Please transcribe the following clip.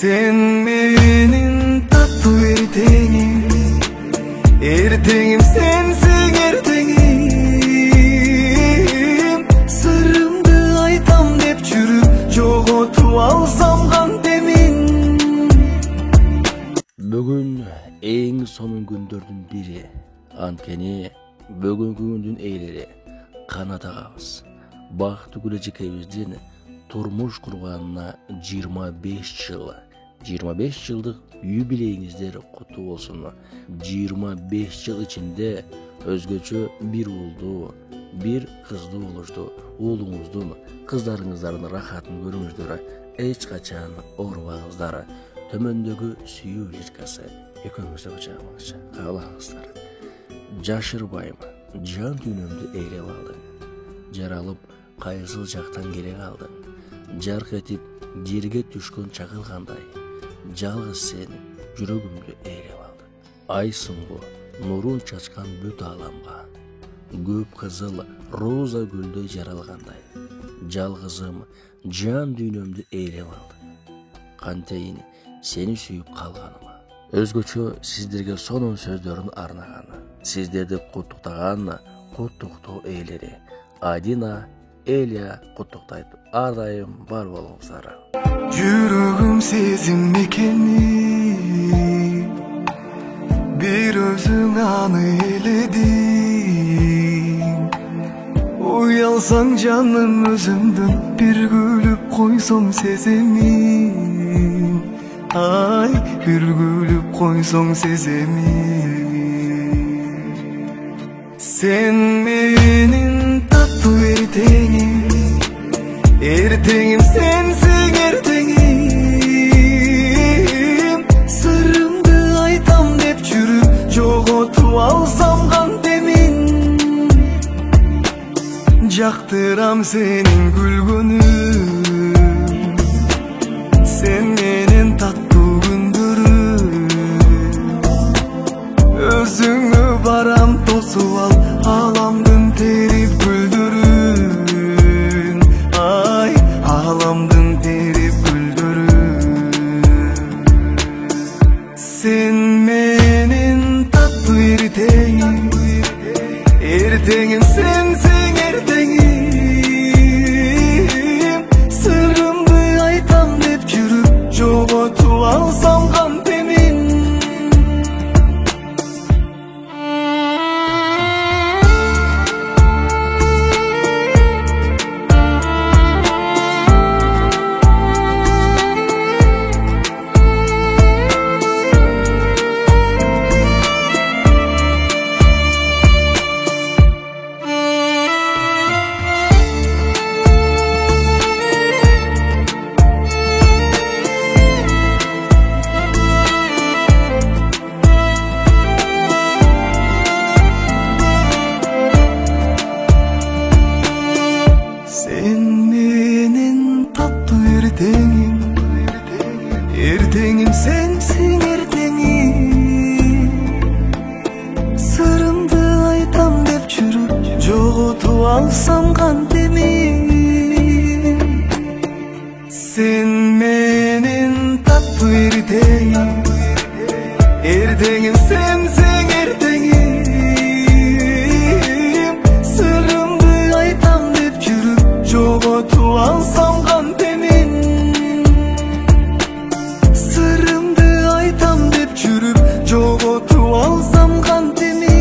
Sen menin tattoo erteğim, erteğim sensin erteğim. Sırrımdı aytam dep жүрүp жоготуп алсам кантемин. Бүгүн эң сонун күндөрдүн бири. Анткени бүгүнкү күндүн ээлери Канат агабыз Бактыгүл эжекебиздин турмуш курганына 25 жыл. 25 жылдык юбилейиңиздер куттуу болсун. 25 жыл ичинде өзгөчө бир уулду, бир кызды болушту. Уулуңуздун, кыздарыңыздардын рахатын көрүңүздөр. Эч качан оорубаңыздар. Төмөндөгү сүйүү лирикасы экөөңүздү кучагыңызча каалаңыздар. Жашырбайм, жан дүйнөмдү ээлеп алдың. Жаралып кайсыл жактан келе калдың. Жарк этип жерге түшкөн чагылгандай, жалгыз сен жүрөгүмдү ээлеп алдың. Айсыңбы нурун чачкан бүт ааламга, көп кызыл роза гүлдөй жаралгандай, жалгызым жан дүйнөмдү ээлеп алдың. Кантейин сени сүйүп калганыма, өзгөчө сиздерге сонун сөздөрүн арнаганы, сиздерди куттуктаган куттуктоо ээлери Адина, Элия куттуктайт. Ар дайым бар болуңуздар. Жүрөгүм сезим мекени, бир өзүң аны эледиң. Уялсаң жаным өзүңдүн, бир күлүп койсоң сеземин. Ай, бир күлүп койсоң сеземин. Sen менин таттуу эртеңим, эртеңим сенсиң эртеңим. Сырымды айтам деп жүрүп жоготуп алсам кантемин. Жактырам сенин күлгөнүң, sen менен таттуу күндөрүм. Өзүңө барам тосуп ал, аламдын терип гүлдөрүн. Ай, аламдын терип гүлдөрүн. Sen менин таттуу эртеңим, эртеңим сенсиң эртеңим. Сырымды айтам деп жүрүп жоготуп алсам кантемин. Эртеңим сенсиң эртеңим. Сырымды айтам деп жүрүп жоготуп алсам кантемин. Sen менин таттуу эртеңим, эртеңим сенсиң эртеңим. Сырымды айтам деп жүрүп жоготуп алсам кантемин. Sırrımdı aytam dep жүрүп жоготуп алсам кантемин.